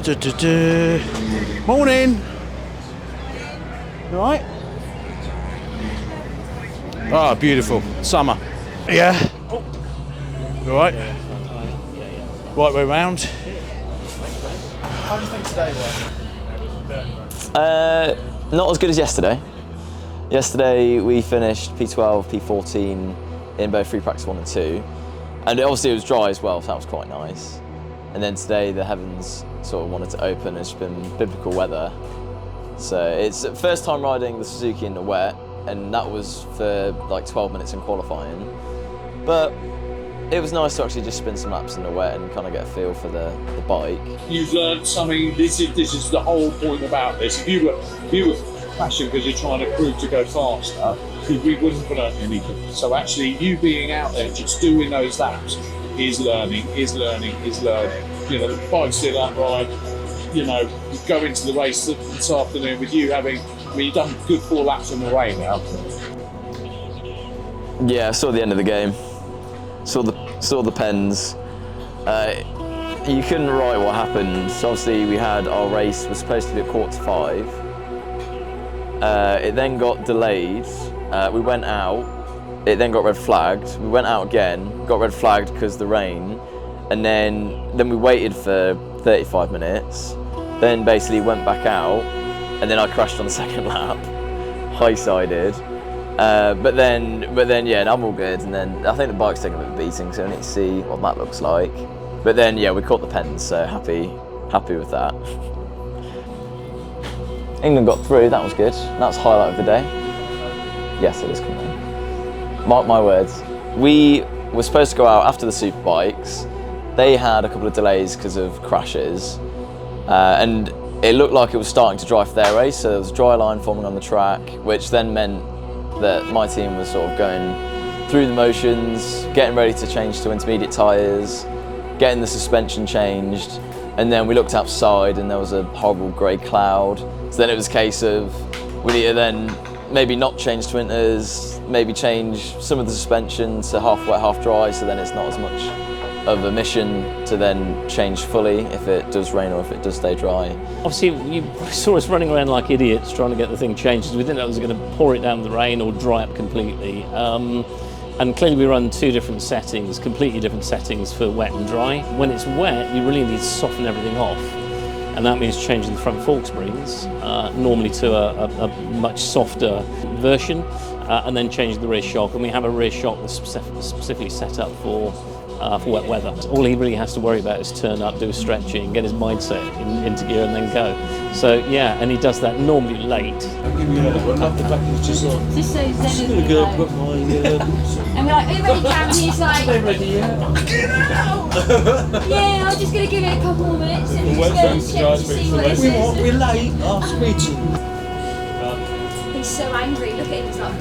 Morning. All right. Ah, beautiful summer. Yeah. All right. Right way round. How do you think today went? Not as good as yesterday. Yesterday we finished P12, P14 in both free practice 1 and 2. And obviously it was dry as well, so that was quite nice. And then today the heavens sort of wanted to open. It's been biblical weather. So it's the first time riding the Suzuki in the wet, and that was for like 12 minutes in qualifying. But it was nice to actually just spin some laps in the wet and kind of get a feel for the bike. You've learned something. This is the whole point about this. If you were crashing because you're trying to prove to go faster, we wouldn't have learned anything. So actually, you being out there just doing those laps is learning. You know, the bike's still upright. You know, you go into the race this afternoon with you you've done good 4 laps on the way now. Yeah, I saw the end of the game. Saw the pens. You couldn't write what happened. So obviously we had our race was supposed to be at 4:45. It then got delayed. We went out. It then got red flagged. We went out again. Got red flagged because of the rain, and then we waited for 35 minutes. Then basically went back out, and then I crashed on the second lap, high-sided. But then yeah, I'm all good. And then I think the bike's taking a bit of beating, so I need to see what that looks like. But then yeah, we caught the pens, so happy with that. England got through, that was good. That was the highlight of the day. Yes, it is coming. Mark my words. We were supposed to go out after the Superbikes. They had a couple of delays because of crashes. And it looked like it was starting to dry for their race, so there was a dry line forming on the track, which then meant that my team was sort of going through the motions, getting ready to change to intermediate tyres, getting the suspension changed, and then we looked outside and there was a horrible grey cloud. So then it was a case of we need to then maybe not change twinners, maybe change some of the suspension to half wet, half dry, so then it's not as much of a mission to then change fully if it does rain or if it does stay dry. Obviously you saw us running around like idiots trying to get the thing changed. We didn't know it was going to pour it down with the rain or dry up completely. And clearly we run 2 different settings, completely different settings for wet and dry. When it's wet, you really need to soften everything off. And that means changing the front fork springs, normally to a much softer version, and then changing the rear shock. And we have a rear shock that's specifically set up for wet weather. All he really has to worry about is turn up, do a stretching, get his mindset into gear and then go. So yeah, and he does that normally late. I'll give you another back and just like, Just so I'm just gonna go put my and we're like, are you ready, Cam? And he's like, I'm ready, yeah. Get out! yeah, I'm just going to give it a couple more minutes and The just wet go and fence check guys to see fix the what wet this fence. is. We're late, I'll speak to you. He's so angry, look at him, he's like,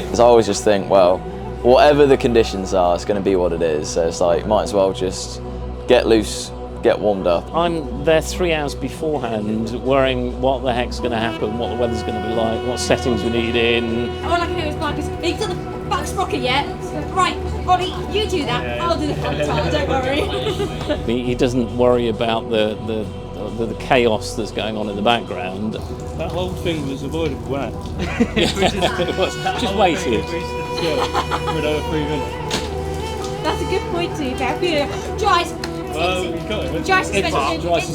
Because I always just think, well, whatever the conditions are, it's going to be what it is. So it's like, might as well just get loose, get warmed up. I'm there 3 hours beforehand worrying what the heck's going to happen, what the weather's going to be like, what settings we need in. all I can do is Marcus, have you got the back sprocket yet? Right, Ollie, you do that, I'll do the front tire, don't worry. He doesn't worry about the chaos that's going on in the background. That whole thing was avoidable, wasn't it? Just waited. With over 3 minutes. That's a good point too, Bev. Dry suspension.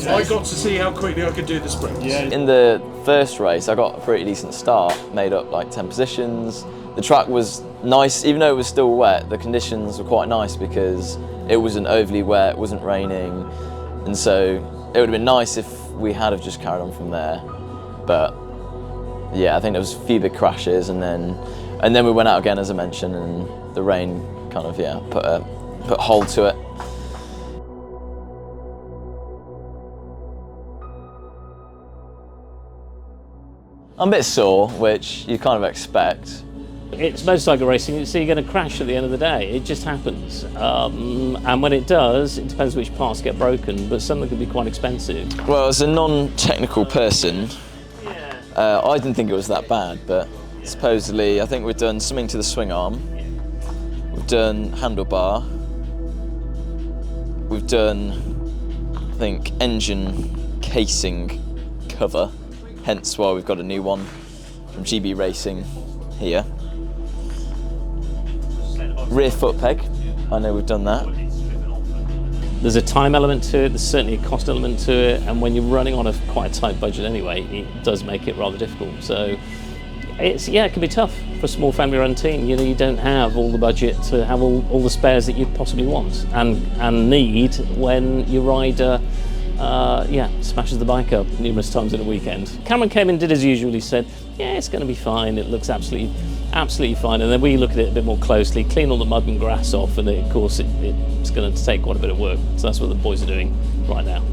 I got to see how quickly I could do the sprints. Yeah. In the first race, I got a pretty decent start, made up like 10 positions. The track was nice, even though it was still wet, the conditions were quite nice because it wasn't overly wet, it wasn't raining, and so it would have been nice if we had have just carried on from there. But yeah, I think there was a few big crashes, and then we went out again, as I mentioned, and the rain kind of put a hold to it. I'm a bit sore, which you kind of expect. It's motorcycle racing, so you're going to crash at the end of the day. It just happens. And when it does, it depends which parts get broken, but some of them can be quite expensive. Well, as a non-technical person, I didn't think it was that bad, but supposedly I think we've done something to the swing arm, we've done handlebar, we've done, I think, engine casing cover, hence why we've got a new one from GB Racing here. Rear foot peg, I know we've done that. There's a time element to it, there's certainly a cost element to it, and when you're running on quite a tight budget anyway, it does make it rather difficult. So it can be tough for a small family-run team. You know, you don't have all the budget to have all the spares that you possibly want and need when your rider smashes the bike up numerous times in a weekend. Cameron came in, did as usual. He said, yeah, it's going to be fine. It looks absolutely fine. And then we look at it a bit more closely, clean all the mud and grass off, and of course it's going to take quite a bit of work. So that's what the boys are doing right now.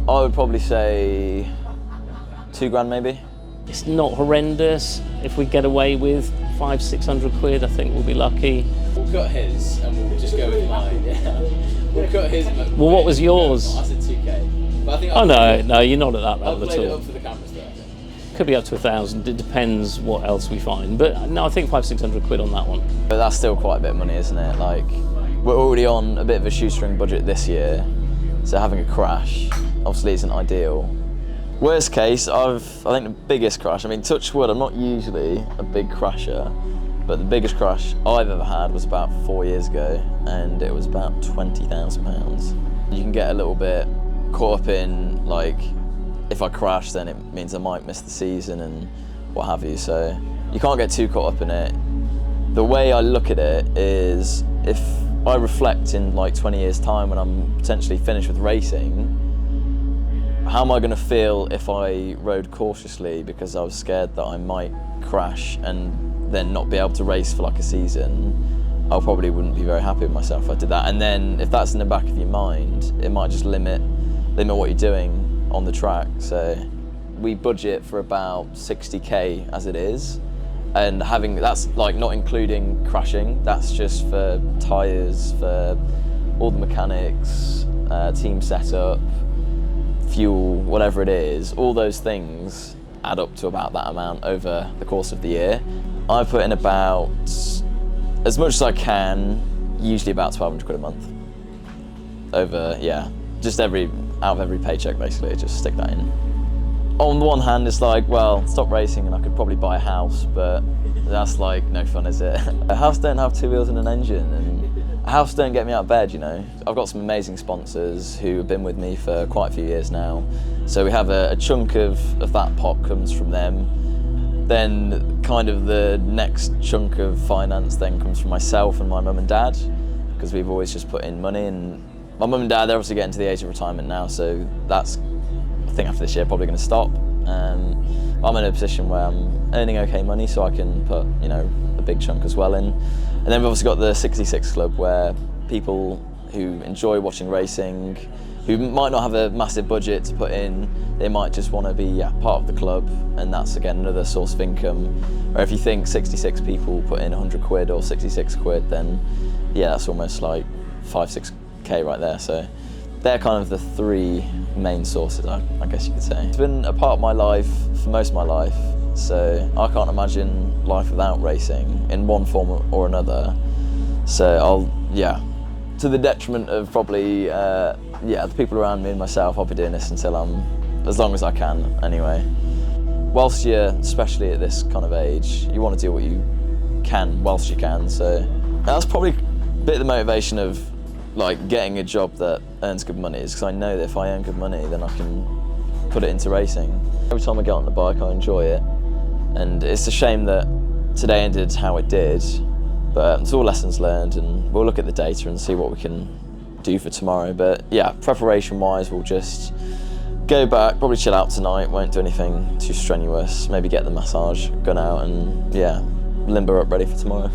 I would probably say £2 maybe. It's not horrendous. If we get away with 500-600 quid, I think we'll be lucky. We'll cut his and we'll just go with mine. Yeah. We'll cut his. Well, what was yours? I said 2k. But I think No, you're not at that level at all. I'll it up for the cameras there, I think. Could be up to 1,000. It depends what else we find. But no, I think 500-600 quid on that one. But that's still quite a bit of money, isn't it? Like, we're already on a bit of a shoestring budget this year, so having a crash obviously isn't ideal. Worst case, I think the biggest crash, I mean, touch wood, I'm not usually a big crasher, but the biggest crash I've ever had was about 4 years ago, and it was about £20,000. You can get a little bit caught up in, like, if I crash, then it means I might miss the season and what have you, so you can't get too caught up in it. The way I look at it is, if I reflect in like 20 years' time when I'm potentially finished with racing, how am I going to feel if I rode cautiously because I was scared that I might crash and then not be able to race for like a season? I probably wouldn't be very happy with myself if I did that. And then if that's in the back of your mind, it might just limit what you're doing on the track. So we budget for about 60k as it is, and that's like not including crashing, that's just for tyres, for all the mechanics, team setup, fuel, whatever it is. All those things add up to about that amount over the course of the year. I put in about, as much as I can, usually about 1,200 quid a month. Over, just out of every paycheck basically, just stick that in. On the one hand, it's like, well, stop racing and I could probably buy a house, but that's like no fun, is it? A house don't have two wheels and an engine, and a house don't get me out of bed, you know. I've got some amazing sponsors who have been with me for quite a few years now. So we have a chunk of that pot comes from them. Then kind of the next chunk of finance then comes from myself and my mum and dad, because we've always just put in money. And my mum and dad, they're obviously getting to the age of retirement now, so that's, I think after this year, probably going to stop. I'm in a position where I'm earning okay money, so I can put, you know, a big chunk as well in. And then we've obviously got the 66 Club, where people who enjoy watching racing, who might not have a massive budget to put in, they might just want to be part of the club, and that's again another source of income. Or if you think 66 people put in 100 quid or 66 quid, then that's almost like 5-6k right there. So they're kind of the three main sources, I guess you could say. It's been a part of my life for most of my life, so I can't imagine life without racing in one form or another. So to the detriment of probably the people around me and myself, I'll be doing this until as long as I can anyway. Whilst you're, especially at this kind of age, you want to do what you can whilst you can, so that's probably a bit of the motivation of like getting a job that earns good money, is because I know that if I earn good money, then I can put it into racing. Every time I get on the bike, I enjoy it, and it's a shame that today ended how it did, but it's all lessons learned, and we'll look at the data and see what we can do for tomorrow. But preparation-wise, we'll just go back, probably chill out tonight, won't do anything too strenuous, maybe get the massage, gun out, and limber up ready for tomorrow.